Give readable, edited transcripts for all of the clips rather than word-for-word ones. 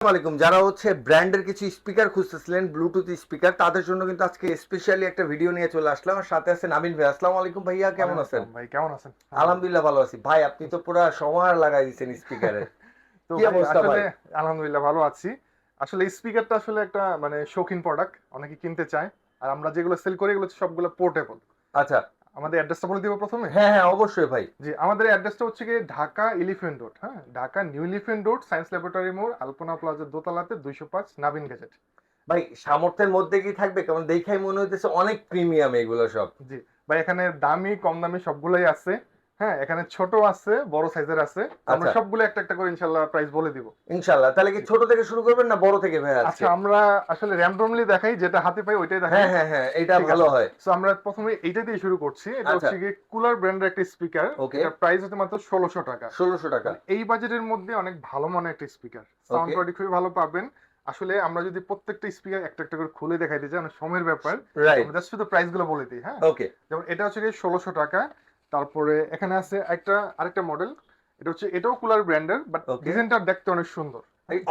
আসসালামাইকুম। যারা হচ্ছে ব্র্যান্ডের কিছু স্পিকার খুঁজতেছিলেন, ব্লুটুথ স্পিকার, তাদের জন্য কিন্তু আজকে স্পেশালি একটা ভিডিও নিয়ে চলে আসলাম। আর সাথে আছে নাবিন ভাই। আসসালামু আলাইকুম ভাইয়া, কেমন ওয়ালাইকুম আছেন? আসসালাম ভাই, কেমন আছেন? আলহামদুলিল্লাহ ভালো আছি ভাই। আপনি তো পুরো সময় লাগাই দিচ্ছেন স্পিকারের। তো কি ভাই অবস্থা আসলে ভাই? আলহামদুলিল্লাহ ভালো আছি। আসলে স্পিকারটা আসলে একটা মানে শৌখিন প্রোডাক্ট, অনেকে কিনতে চায়। আর আমরা যেগুলো সেল করি এগুলো হচ্ছে সবগুলো পোর্টেবল। আচ্ছা। আমাদের অ্যাড্রেসটা বলে দিব প্রথমে। হ্যাঁ হ্যাঁ, অবশ্যই ভাই। জি, আমাদের অ্যাড্রেসটা হচ্ছে গিয়ে ঢাকা এলিফ্যান্ট রোড, হ্যাঁ, Dhaka new elephant road, science laboratory মোড়, আলপনা প্লাজার দোতলাতে 205 নাবিন গ্যাজেট। ভাই সামর্থ্যের মধ্যে কি থাকবে? কারণ দেখাই মনে হইতেছে অনেক প্রিমিয়াম এগুলো সব। জি ভাই, এখানে দামি কম দামি সবগুলাই আছে। হ্যাঁ, এখানে ছোট আছে, বড় সাইজের আছে। তো আমরা আচ্ছা, সবগুলো একটা একটা করে ইনশাল্লাহ প্রাইস বলে দিব। ইনশাল্লাহ। তাহলে কি ছোট থেকে শুরু করবেন না বড় থেকে ভাই আচ্ছা, আজকে? আমরা আসলে র্যান্ডমলি দেখাই, যেটা হাতে পাই ওইটাই দেখাই। হ্যাঁ হ্যাঁ হ্যাঁ, এটা ঠিক ভালো আছে। হয়। সো আমরা প্রথমে এইটা দিয়ে শুরু করছি। এটা আচ্ছা। হচ্ছে গিয়ে কুলার ব্র্যান্ডের একটা স্পিকার। ওকে। এটা প্রাইস হচ্ছে মাত্র 1600 টাকা। 1600 টাকা। মানে এই বাজেটের মধ্যে অনেক ভালো মানের একটা স্পিকার, সাউন্ড ওকে। কোয়ালিটি খুবই ভালো পাবেন। আসলে আমরা যদি প্রত্যেকটা স্পিকার একটা একটা করে খুলে দেখাইতে চাই, অনেক সময়ের ব্যাপার। রাইট। আমরা জাস্ট শুধু প্রাইস গুলো বলে দিই, হ্যাঁ। ওকে। যেমন এটা হচ্ছে গিয়ে 1600 টাকা। তারপরে এখানে আছে আরেকটা মডেল। এটা হচ্ছে, এটাও কুলার ব্র্যান্ডের, বাট ওকে। ডিজাইনটা দেখতে অনেক সুন্দর।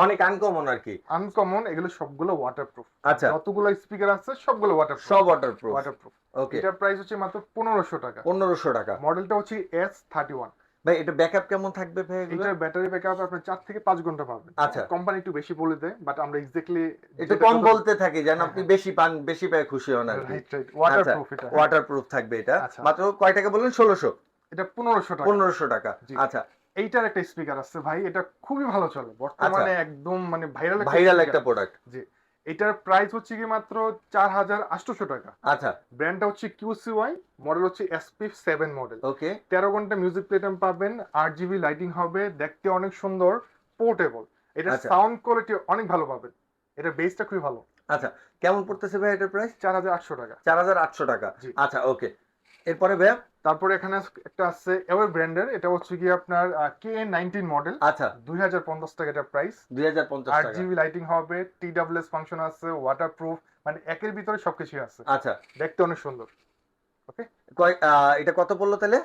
অনেক আনকমন আর কি। আনকমন, এগুলো সবগুলো ওয়াটারপ্রুফ। আচ্ছা। যতগুলো স্পিকার আছে সবগুলো ওয়াটারপ্রুফ। সব ওয়াটারপ্রুফ। ওয়াটারপ্রুফ। ওকে। এটার প্রাইস হচ্ছে মাত্র 1500 টাকা। 1500 টাকা। মডেলটা হচ্ছে S31। ভাই এটা ব্যাকআপ কেমন থাকবে ভাই এগুলো? এটার ব্যাটারি ব্যাকআপ আপনার 4 থেকে 5 ঘন্টা পাবেন। আচ্ছা। কোম্পানি একটু বেশি বলে দেয়, বাট আমরা এক্স্যাক্টলি একটু কম বলতে থাকি যেন হ্যাঁ আপনি হ্যাঁ, বেশি পান, বেশি পেয়ে খুশি হন আর কি। রাইট রাইট, আচ্ছা। ওয়াটারপ্রুফ এটা, হ্যাঁ। ওয়াটারপ্রুফ থাকবে এটা। আচ্ছা, মাত্র কয় টাকা বললেন? 1600? এটা 1500 টাকা। 1500 টাকা। জি। আচ্ছা। এইটার একটা স্পিকার আছে ভাই, এটা খুবই ভালো চলে আচ্ছা। বর্তমানে, একদম মানে ভাইরাল একটা ভাইরাল স্পিকার। একটা প্রোডাক্ট। জি। এটার প্রাইস হচ্ছে কি মাত্র 4800 টাকা। আচ্ছা। ব্র্যান্ডটা হচ্ছে QCY, মডেল হচ্ছে SP7 মডেল। ওকে। 13 ঘন্টা মিউজিক প্লেটাম পাবেন, 8 GB লাইটিং হবে, দেখতে অনেক সুন্দর, পোর্টেবল। এটা আচ্ছা। সাউন্ড কোয়ালিটি অনেক ভালো পাবেন। এটা বেসটা খুবই ভালো। আচ্ছা। কেমন পড়তেছে ভাই এটার প্রাইস? 4800 টাকা। 4800 টাকা। জি। আচ্ছা, ওকে। এরপরে ভাই? তারপরে এখানে একটা আছে এওয়ে ব্র্যান্ডের, এটা হচ্ছে কি আপনার KN19 মডেল। আচ্ছা। 2050 টাকা এটা প্রাইস। 2050 টাকা। 8 GB লাইটিং হবে, TWS ফাংশন আছে, ওয়াটারপ্রুফ, মানে একের ভিতরে সবকিছু আছে। আচ্ছা। দেখতে অনেক সুন্দর। ওকে। এটা কত পড়লো তাহলে?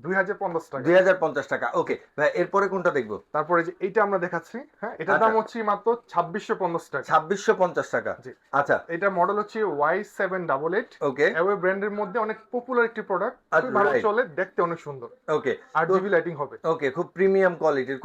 2050 টাকা। 2050 টাকা। ওকে ভাই, এরপরে কোনটা দেখবো? তারপরে যে এইটা আমরা দেখাচ্ছি, হ্যাঁ, এটার আচ্ছা। দাম হচ্ছে মাত্র 2650 টাকা। 2650 টাকা। জি। আচ্ছা। এটা মডেল হচ্ছে Y788। ওকে। অ্যাওয়ে ব্র্যান্ডের মধ্যে অনেক পপুলার একটি প্রোডাক্ট, খুব ভালো রাইট। চলে, দেখতে অনেক সুন্দর। ওকে। 8 GB লাইটিং হবে। ওকে, খুব প্রিমিয়াম কোয়ালিটির।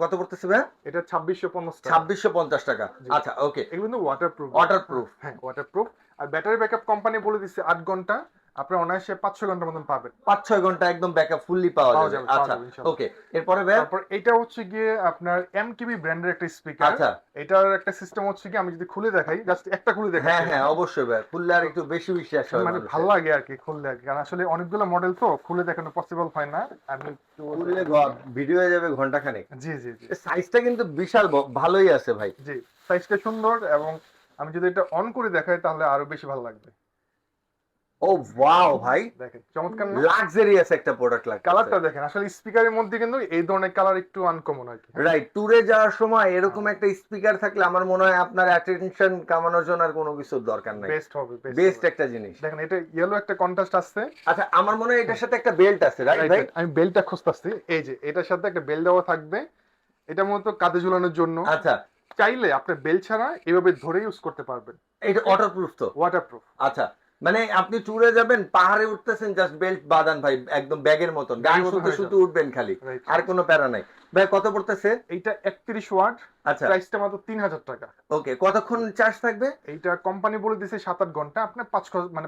কত পড়তেছে ভাই? এটা 2650 টাকা। 2650 টাকা। জি। আচ্ছা, ওকে। এগুলো কিন্তু ওয়াটারপ্রুফ। ওয়াটারপ্রুফ। হ্যাঁ, ওয়াটারপ্রুফ। আর ব্যাটারি ব্যাকআপ কোম্পানি বলে দিচ্ছে 8 ঘন্টা। আপনার অনায়াসে 5-6 ঘন্টার মতন পাবেন। 5-6 ঘন্টা একদম ব্যাকআপ ফুললি পাওয়া পাওয়া যাবে। যাবে, পাওয়া আচ্ছা। যাবে ইনশাআল্লাহ। ওকে। এরপরে ভাই? তারপর এটা হচ্ছে গিয়ে আপনার MKB ব্র্যান্ডের একটা স্পিকার। আচ্ছা। এটার একটা সিস্টেম হচ্ছে কি, আমি যদি খুলে দেখাই, জাস্ট একটা খুলে দেখাই। হ্যাঁ হ্যাঁ, অবশ্যই ভাই। খুললে আর একটু বেশি বিশ্বাস হয় মানে মানুষের। ভালো লাগে আর কি খুললে আর কি, কারণ আসলে অনেকগুলো মডেল তো খুলে দেখানো পসিবল হয় না। আমি একটু খুললে ভিডিও হয়ে যাবে ঘন্টা খানেক। জি জি জি সাইজটা কিন্তু বিশাল ভালোই আছে ভাই। জি, সাইজটা সুন্দর, এবং আমি যদি এটা অন করে দেখাই তাহলে আরো বেশি ভালো লাগবে। ও ওয়াও ভাই, দেখেন চমৎকার না? লাক্সারিয়াস একটা প্রোডাক্ট লাগছে। কালারটা দেখেন, আসলে স্পিকারের মধ্যে কিন্তু এই ধরনের কালার একটু আনকমন আর কি। রাইট। ট্যুরে যাওয়ার সময় এরকম একটা স্পিকার থাকলে আমার মনে হয় আপনার অ্যাটেনশন কামানোর জন্য আর কোনো কিছুর দরকার নাই। বেস্ট হবে, বেস্ট একটা জিনিস। দেখেন এটা ইয়েলো একটা কন্ট্রাস্ট আছে। আচ্ছা, আমার মনে হয় এটার সাথে একটা বেল্ট আছে, রাইট রাইট ভাই? রাইট, আমি বেল্টটা খুঁজতেছি। এই যে এটার সাথে একটা বেল্ট দেওয়া থাকবে। এটা মূলত কাঁধে ঝুলানোর জন্য। আচ্ছা। চাইলে আপনি বেল্ট ছাড়া এভাবে ধরে ইউজ করতে পারবেন। এটা ওয়াটারপ্রুফ তো? ওয়াটারপ্রুফ। আচ্ছা। মানে আপনি ট্যুরে যাবেন, পাহাড়ে উঠতেছেন, জাস্ট বেল্ট বাঁধান ভাই, একদম ব্যাগের মতন, গান ব্যাগের মতন শুনতে হয়ে শুনতে যাবে। উঠবেন খালি। রাইট। আর কোনো প্যারা নাই। ভাই কত পড়তেছে? এইটা 31 ওয়াট। আচ্ছা। প্রাইসটা মাত্র 3000 টাকা। ওকে, কতক্ষণ চার্জ থাকবে? এইটা কোম্পানি বলে দিয়েছে 7-8 ঘন্টা, আপনি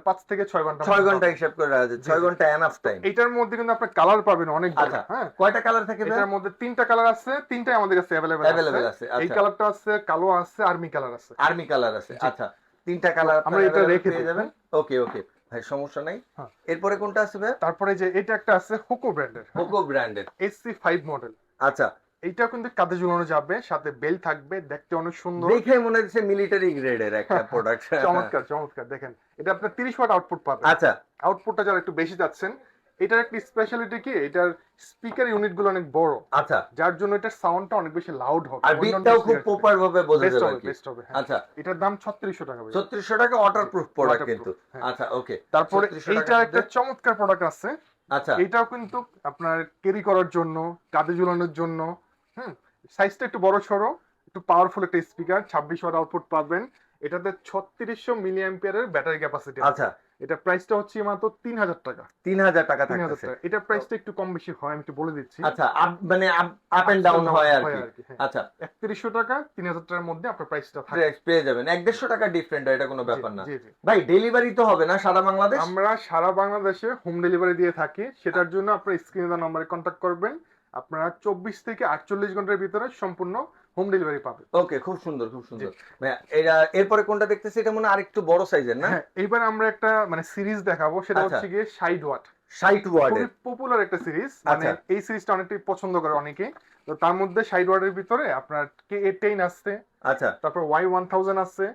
5 থেকে 6 ঘন্টা 6 মতো ঘন্টা পাবেন। হিসাব করে রাখা যায়। জি, 6 জি। ঘন্টা এনাফ টাইম। এইটার মধ্যে কিন্তু আপনি কালার পাবেন অনেকগুলো, আচ্ছা। হ্যাঁ। কয়টা কালার থাকে ভাই? এটার মধ্যে 3টা কালার আছে, 3টাই আমাদের কাছে अवेलेबल অ্যাভেলেবেল আছে। এই আচ্ছা। কালারটা আছে, কালো আছে, আর্মি কালার আছে। আর্মি কালার আছে। জি। আচ্ছা। 3টা কালার আমরা এটা রেখে পেয়ে দিই, যাবেন। হ্যাঁ। ওকে ওকে ভাই, সমস্যা নাই। হ্যাঁ। এরপরে কোনটা আছে ভাই? তারপরে যে এটা একটা আছে হোকো ব্র্যান্ডের, পোকো ব্র্যান্ডের। SC5 model. আচ্ছা। এইটা কিন্তু কাঁধে ঝুলানো যাবে, সাথে বেল্ট থাকবে, দেখতে অনেক সুন্দর। দেখে মনে হচ্ছে মিলিটারি গ্রেডের একটা প্রোডাক্ট। চমৎকার চমৎকার। দেখেন এটা আপনার 30 ওয়াট আউটপুট পাবেন। আচ্ছা। আউটপুটটা যারা একটু বেশি যাচ্ছেন, এটার একটা স্পেশালিটি কি, এটার স্পিকার ইউনিট গুলো অনেক বড়, আচ্ছা। যার জন্য এটার সাউন্ডটা অনেক বেশি লাউড হবে, আর বিটটাও খুব প্রপার ভাবে বোঝা বেস্ট যাবে হবে, আর কি। বেস্ট হবে, হ্যাঁ। আচ্ছা। এটার দাম 3600 টাকা ভাই। 3600 টাকা ওয়াটারপ্রুফ প্রোডাক্ট কিন্তু। Waterproof, হ্যাঁ। আচ্ছা, ওকে। তারপরে 3600 এইটা টাকার একটা মধ্যে। চমৎকার প্রোডাক্ট আছে। আচ্ছা। এটাও কিন্তু আপনার ক্যারি করার জন্য, কাঁধে ঝুলানোর জন্য, হুম। সাইজটা একটু বড় সড়ো, একটু একটু পাওয়ারফুল একটা স্পিকার, 26 ওয়াট আউটপুট পাবেন। এটাতে 3600 মিলি অ্যাম্পিয়ারের ব্যাটারি ক্যাপাসিটি আছে। আচ্ছা, এটা প্রাইসটা হচ্ছে মাত্র 3000 টাকা। 3000 টাকা 3000 থাকতেছে। টাকা। এটা প্রাইসটা একটু কম বেশি হয়, আমি একটু বলে দিচ্ছি। আচ্ছা, মানে আপ এন্ড ডাউন হয় আর কি। হ্যাঁ। আচ্ছা, 3100 টাকা 3000 টাকার মধ্যে আপনার প্রাইসটা থাকে। প্রাইস পেয়ে যাবেন 1-150 টাকা ডিফারেন্ট, এটা কোনো ব্যাপার না। জি জি। ভাই ডেলিভারি তো হবে না সারা বাংলাদেশ? আমরা সারা বাংলাদেশে হোম ডেলিভারি দিয়ে থাকি। সেটার জন্য আপনার স্ক্রিনে দেওয়া নম্বরে কন্ট্যাক্ট করবেন। আপনারা 24 থেকে 48 ঘন্টার ভিতরে সম্পূর্ণ হোম ডেলিভারি পাবেন। ওকে, খুব সুন্দর খুব সুন্দর। ভাইয়া এটা এরপরে কোনটা দেখতেছি? এটা মনে হয় আরেকটু বড় সাইজের না? হ্যাঁ, এইবার আমরা একটা মানে সিরিজ দেখাবো, সেটা আচ্ছা। হচ্ছে গিয়ে 60 ওয়াট। 60 ওয়াটের। খুবই পপুলার একটা সিরিজ, মানে আচ্ছা। এই সিরিজটা অনেকটাই পছন্দ করে অনেকে। তো তার মধ্যে 60 ওয়াটের ভিতরে আপনার KA10 আসছে, আচ্ছা, তারপর Y1000 আছে।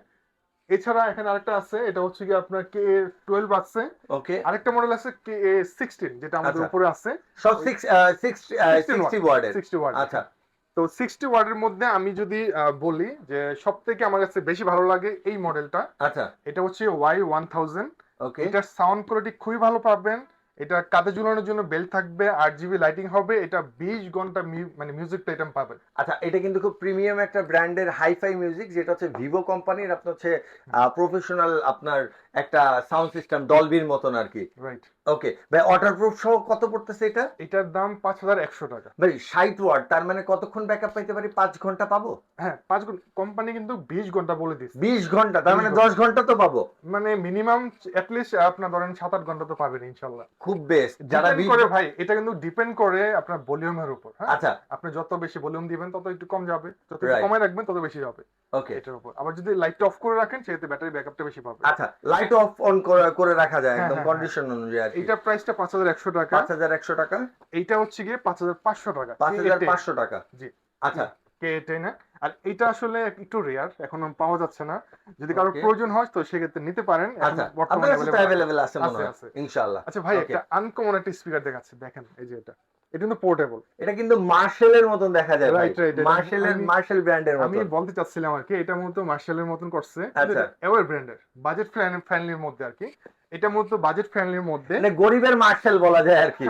এছাড়া এখানে আরেকটা আছে, এটা হচ্ছে কি আপনার KA12 আছে। ওকে। আরেকটা মডেল আছে KA16, যেটা আমাদের আচ্ছা। উপরে আছে। সব ওই 60 ওয়াটের। 60 ওয়াট। আচ্ছা, তো 60 ওয়াটের মধ্যে আমি যদি বলি যে সব থেকে আমার কাছে বেশি ভালো লাগে এই মডেলটা। আচ্ছা, এটা হচ্ছে Y1000। ওকে। এটার সাউন্ড কোয়ালিটি খুবই ভালো পাবেন। এটা কাঁধে ঝুলানোর জন্য বেল্ট থাকবে, 8GB লাইটিং হবে। এটা 20 ঘন্টা মানে মিউজিক প্লেটাম পাবেন। আচ্ছা, এটা কিন্তু খুব প্রিমিয়াম একটা ব্র্যান্ডের হাইফাই মিউজিক, যেটা হচ্ছে ভিভো কোম্পানির, আপনার হচ্ছে প্রফেশনাল আপনার একটা সাউন্ড সিস্টেম, ডলবির মতন আর কি। রাইট। ওকে ভাই, ওয়াটারপ্রুফ সহ কত পড়তেছে এটা? এটার দাম 5100 টাকা। ভাই 60 ওয়াট, তার মানে কতক্ষণ ব্যাকআপ পাইতে পারি? 5 ঘন্টা পাবো? হ্যাঁ, 5 ঘন্টা। কোম্পানি কিন্তু 20 ঘন্টা বলে দিচ্ছে। 20 ঘন্টা, তার মানে 20 10 ঘন্টা তো পাবো। মানে মিনিমাম অ্যাটলিস্ট আপনার ধরেন 7-8 ঘন্টা তো পাবেন ইনশাআল্লাহ। খুব বেস্ট। যারা ডিপেন্ড করে ভাই, এটা কিন্তু ডিপেন্ড করে আপনার ভলিউমের উপর। হ্যাঁ, আচ্ছা, আপনি যত বেশি ভলিউম দিবেন তত একটু কম যাবে, যত একটু Right. কমায় রাখবেন তত বেশি যাবে ওকে। এটার উপর। আবার যদি লাইটটা অফ করে রাখেন সেক্ষেত্রে ব্যাটারি ব্যাকআপটা বেশি পাবে। আচ্ছা, লাইট অফ অন করে রাখা যায় হ্যাঁ, একদম হ্যাঁ, কন্ডিশন অনুযায়ী আর কি। এইটার প্রাইসটা 5100 টাকা। 5100 টাকা। এইটা হচ্ছে গিয়ে 5500 টাকা। 5500 টাকা। জি। আচ্ছা, K10। আর এটা আসলে একটু রেয়ার, এখন পাওয়া যাচ্ছে না। যদি কারোর Okay. প্রয়োজন হয় তো সেক্ষেত্রে নিতে পারেন। এখন আচ্ছা, বর্তমানে আপনার কাছে তো অ্যাভেলেবল আছে মনে আছে, হয় আছে। ইনশাআল্লাহ। আচ্ছা ভাই, Okay. একটা আনকমন একটা স্পিকার দেখাচ্ছে, দেখেন এই যে এটা। এটা কিন্তু পোর্টেবল। এটা কিন্তু মার্শেলের মতন দেখা যায় ভাই। Right, right. মার্শেল ব্র্যান্ডের আমি মতন। বলতে চাচ্ছিলাম আর কি, এটা মূলত মার্শালের মতন করছে, আচ্ছা। এওয়ার ব্র্যান্ডের, বাজেট ফ্রেন্ডলির মধ্যে আর কি। এটা মূলত বাজেট ফ্রেন্ডলির মধ্যে, মানে গরিবের মার্শেল বলা যায় আর কি।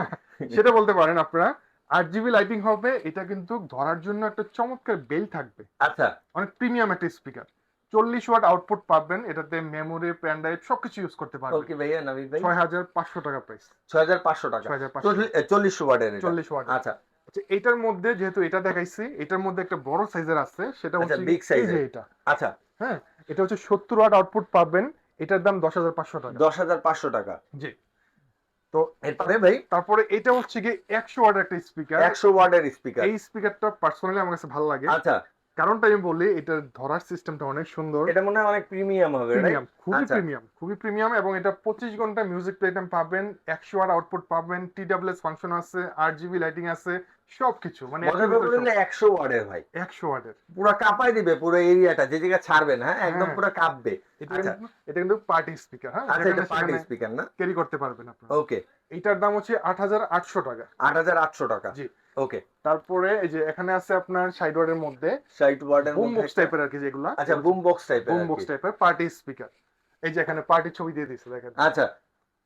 সেটা বলতে পারেন আপনারা। 8GB লাইটিং হবে। এটা কিন্তু ধরার জন্য একটা চমৎকার বেল থাকবে। আচ্ছা, অনেক প্রিমিয়াম একটা স্পিকার। 40 ওয়াট আউটপুট পাবেন। এটাতে মেমোরি, পেন ড্রাইভ সবকিছু ইউজ করতে পারবেন। ওকে ভাইয়া, নাবিদ ভাই। 6500 টাকা প্রাইস। 6500 টাকা। 6500। 40 ওয়াটের এটা। 40 ওয়াট। আচ্ছা, আচ্ছা, এটার মধ্যে যেহেতু এটা দেখাইছি, এটার মধ্যে একটা বড় সাইজের আছে, সেটা আচ্ছা, হচ্ছে বিগ এই যে সাইজের। এটা। আচ্ছা, হ্যাঁ, এটা হচ্ছে 70 ওয়াট আউটপুট পাবেন। এটার দাম 10500 টাকা। 10500 টাকা। জি। তো এরপরে ভাই, তারপরে এটা হচ্ছে কি 100 ওয়াটের একটা স্পিকার। 100 ওয়াটের স্পিকার। এই স্পিকারটা পার্সোনালি আমার কাছে ভালো লাগে। আচ্ছা, কারণটা আমি বলি, এটার ধরার সিস্টেমটা অনেক সুন্দর। এটা মনে হয় অনেক প্রিমিয়াম হবে, প্রিমিয়াম, রাইট? খুবই আচ্ছা। প্রিমিয়াম, খুবই প্রিমিয়াম। এবং এটা 25 ঘন্টা মিউজিক প্লেটাম পাবেন, 100 ওয়াট আউটপুট পাবেন, TWS ফাংশন আছে, 8GB লাইটিং আছে, সবকিছু মানে মজার ব্যাপার হলো 100 ওয়াটের ভাই। 100 ওয়াটের। পুরো কাঁপাই দিবে পুরো এরিয়াটা, যে জায়গা ছাড়বেন, হ্যাঁ একদম হ্যাঁ। পুরো কাঁপবে। এটা আচ্ছা, এটা কিন্তু পার্টি স্পিকার। হ্যাঁ, আচ্ছা, এটা পার্টি স্পিকার না? ক্যারি করতে পারবেন আপনারা। ওকে। এটার দাম হচ্ছে 8800 টাকা। 8800 টাকা। জি। ওকে। তারপরে এই যে এখানে আছে আপনার 60 ওয়াটের মধ্যে 60 ওয়াটের বুম মধ্যে বক্স টাইপের আর কি, যেগুলা আচ্ছা, বুম বক্স টাইপের। বুম বক্স টাইপের পার্টি স্পিকার। এই যে এখানে পার্টি ছবি দিয়ে দিয়েছে, দেখেন। আচ্ছা,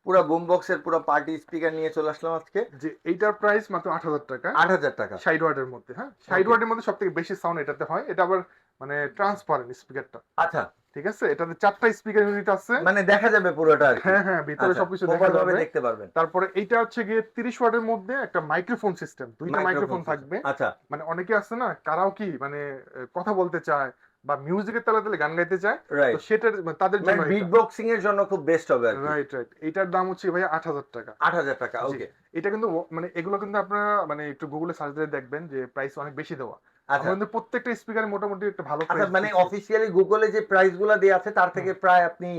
পুরো বুম বক্সের পুরো পার্টি স্পিকার নিয়ে চলে আসলাম আজকে। যে এইটার প্রাইস মাত্র 8000 টাকা। 8000 টাকা। 60 ওয়াটের মধ্যে। হ্যাঁ, 60 ওয়াটের মধ্যে সবথেকে বেশি সাউন্ড এটাতে হয়। এটা আবার মানে ট্রান্সপারেন্ট স্পিকারটা। আচ্ছা, ঠিক আছে, এটাতে 4টা স্পিকার ইউনিট আছে। মানে দেখা যাবে পুরোটা আর কি। হ্যাঁ, হ্যাঁ, ভিতরে আচ্ছা, সবকিছু দেখা প্রপারভাবে যাবে। দেখতে পারবেন। তারপরে এইটা হচ্ছে গিয়ে 30 ওয়াটের মধ্যে একটা মাইক্রোফোন সিস্টেম, দুইটা মাইক্রোফোন থাকবে। আচ্ছা, মানে অনেকে আছে না, কারাওকি মানে কথা বলতে চায় বা মিউজিকের তালে তালে গান গাইতে চায়, তো রাইট। সেটার তাদের মানে জন্য বিট বক্সিং এর জন্য খুব বেস্ট হবে আর কি। Right, right. এটার দাম হচ্ছে ভাই 8000 টাকা। 8000 টাকা। জি। ওকে। এটা কিন্তু মানে এগুলো কিন্তু আপনারা মানে একটু গুগলে সার্চ দিয়ে দেখবেন যে প্রাইস অনেক বেশি দেওয়া। আচ্ছা, আমাদের প্রত্যেকটা স্পিকারে মোটামুটি একটা ভালো আচ্ছা, প্রাইস। মানে অফিসিয়ালি গুগলে যে প্রাইস গুলা দেয়া আছে তার থেকে প্রায় আপনি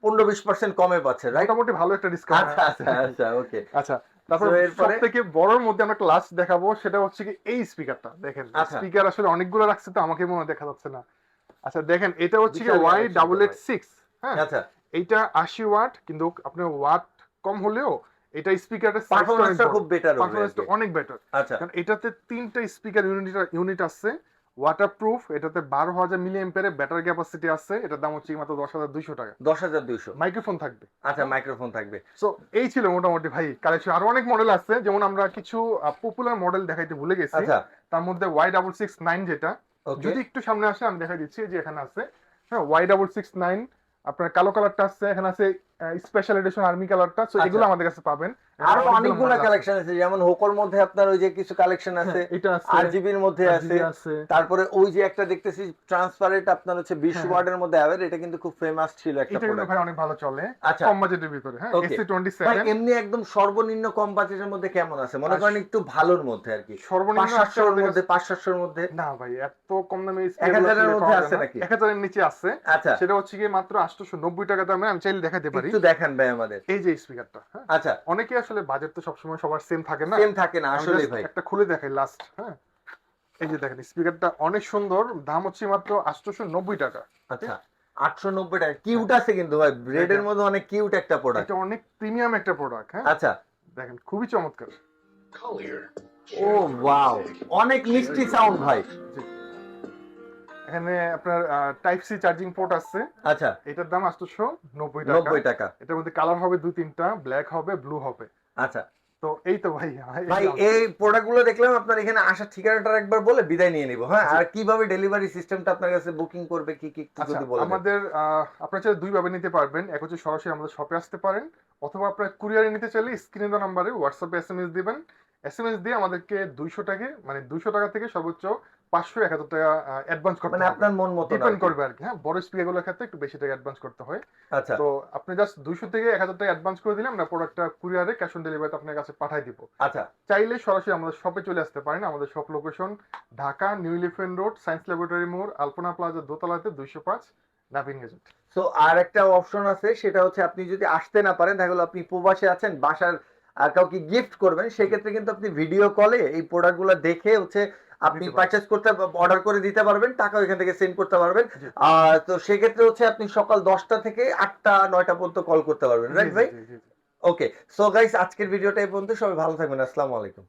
15-20% কমে পাচ্ছেন, রাইট? মোটামুটি ভালো একটা ডিসকাউন্ট। আচ্ছা, আচ্ছা, আচ্ছা, ওকে। আচ্ছা, তারপর So, এরপরে? সবথেকে বড়র মধ্যে আমরা একটা লাস্ট দেখাবো, সেটা হচ্ছে কি এই স্পিকারটা দেখেন। আচ্ছা। স্পিকার আসলে অনেকগুলো রাখছে তো আমাকে মনে হয় দেখা যাচ্ছে না। আচ্ছা দেখেন, এটা হচ্ছে কি বিশাল collection তো ভাই। Y886। হ্যাঁ, আচ্ছা, এইটা 80 ওয়াট, কিন্তু আপনার ওয়াট কম হলেও এটা স্পিকারের পারফরম্যান্সটা খুব বেটার হবে আর পারফরম্যান্সটা কি। অনেক বেটার। আচ্ছা, কারণ এটাতে 3টা স্পিকার ইউনিট আছে, ওয়াটারপ্রুফ। এটাতে 12000 মিলি অ্যাম্পিয়ারের ব্যাটারি ক্যাপাসিটি আছে। এটার দাম হচ্ছে মাত্র 10200 টাকা। 10200। মাইক্রোফোন থাকবে। আচ্ছা, মাইক্রোফোন থাকবে। সো এই ছিল মোটামুটি ভাই কালেকশন। আরো অনেক মডেল আছে, যেমন আমরা কিছু পপুলার মডেল দেখাইতে ভুলে গেছি। আচ্ছা, তার মধ্যে Y669 যেটা, ওকে যদি একটু সামনে আসে আমি দেখা দিচ্ছি যে এখানে আছে, হ্যাঁ, Y669, আপনার কালো কালারটা আছে, এখানে আছে স্পেশাল এডিশন আর্মি কালারটা, তো আচ্ছা। এগুলো আমাদের কাছে পাবেন। আরো অনেকগুলো অনেকগুলো model আছে। কালেকশন আছে, যেমন হোকোর মধ্যে আপনার ওই যে কিছু কালেকশন আছে, এটা আছে, আরজিবির মধ্যে আছে, RGB আছে। তারপরে ওই যে একটা দেখতেছি ট্রান্সপারেন্ট আপনার হচ্ছে 20 হ্যাঁ, ওয়াটের মধ্যে অ্যাভের, এটা কিন্তু খুব ফেমাস ছিল একটা এটা কিন্তু প্রোডাক্ট। ভাই অনেক ভালো চলে, আচ্ছা কম বাজেটের ভিতরে, হ্যাঁ, ওকে ভাই, AC27। এমনি একদম সর্বনিম্ন কম বাজেটের মধ্যে কেমন আছে মনে করেন, একটু ভালোর মধ্যে আর কি, সর্বনিম্ন আছে 500-700 এর আমাদের মধ্যে, কাছে। 500-700 এর মধ্যে? না ভাই, এত কম দামে 1000 এর মধ্যে আছে নাকি? 1000 এর নিচে আছে। আচ্ছা সেটা হচ্ছে কি মাত্র 890 টাকা দামে, আমি চাইলে দেখাতে পারি। একটু দেখান ভাই আমাদের। এই যে স্পিকারটা, হ্যাঁ, আচ্ছা অনেকে আসলে বাজেট তো সবসময় সবার সেম থাকে না, সেম থাকে না আমি আসলে just ভাই। একটা খুলে দেখাই লাস্ট, হ্যাঁ। এই যে দেখেন স্পিকারটা অনেক সুন্দর, দাম হচ্ছে মাত্র 890 টাকা। আচ্ছা 890 টাকা, কিউট আছে কিন্তু ভাই, ব্রেডের দেখেন, মধ্যে অনেক কিউট একটা প্রোডাক্ট। এটা অনেক প্রিমিয়াম একটা প্রোডাক্ট, হ্যাঁ, আচ্ছা দেখেন খুবই চমৎকার। ও ওয়াও, অনেক মিষ্টি সাউন্ড ভাই। জি। এখানে আপনার টাইপ সি চার্জিং পোর্ট আছে। আচ্ছা এটার দাম 890 টাকা। 90 টাকা। এটার মধ্যে কালার হবে 2-3টা, ব্ল্যাক হবে, ব্লু হবে। আচ্ছা তো এই তো ভাই, ভাই এই প্রোডাক্টগুলো দেখলাম, আপনার এখানে আসার ঠিকানাটা একবার বলে বিদায় নিয়ে নিব, হ্যাঁ, আর কিভাবে ডেলিভারি সিস্টেমটা আপনার কাছে বুকিং করবে কি কি একটু আচ্ছা, যদি বলে দেন। আমাদের আপনারা চাইলে দুই ভাবে নিতে পারবেন। এক হচ্ছে সরাসরি আমাদের শপে আসতে পারেন, অথবা আপনারা কুরিয়ারে নিতে চাইলে স্ক্রিনে দেওয়া নাম্বারে হোয়াটসঅ্যাপে এসএমএস দিবেন। এসএমএস দিয়ে আমাদেরকে 200 টাকা, মানে 200 টাকা থেকে সর্বোচ্চ 500-1000 টাকা অ্যাডভান্স করতে মানে হবে। আপনার মন মতো ডিপেন্ড করবে আর কি, হ্যাঁ, বড় স্পিকারগুলোর ক্ষেত্রে একটু বেশি টাকা অ্যাডভান্স করতে হয়। আচ্ছা তো আপনি জাস্ট 200 থেকে 1000 টাকা অ্যাডভান্স করে দিলে আমরা প্রোডাক্টটা কুরিয়ারে ক্যাশ অন ডেলিভারিতে আপনার কাছে পাঠিয়ে দিব। আচ্ছা চাইলে সরাসরি আমাদের শপে চলে আসতে পারেন। আমাদের shop location Dhaka new elephant road, science laboratory মোড়, আলপনা প্লাজা দোতলাতে 205, নাভিন গেজেট। সো আর একটা অপশন আছে, সেটা হচ্ছে আপনি যদি আসতে না পারেন, তাহলে আপনি প্রবাসে আছেন, বাসার কাউকে গিফট করবেন, সেক্ষেত্রে কিন্তু আপনি ভিডিও কলে এই প্রোডাক্টগুলো দেখে হচ্ছে আপনি দিতে পারবেন। পারচেজ করতে, অর্ডার করে দিতে পারবেন, টাকা ওইখান থেকে সেন্ড করতে পারবেন। জি। তো সেক্ষেত্রে হচ্ছে আপনি সকাল 10টা থেকে 8টা-9টা পর্যন্ত কল করতে পারবেন, রাইট জি, ভাই? জি, জি, জি। ওকে, সো গাইস আজকের ভিডিওটা এই পর্যন্ত, সবাই ভালো থাকবেন, আসসালামু আলাইকুম।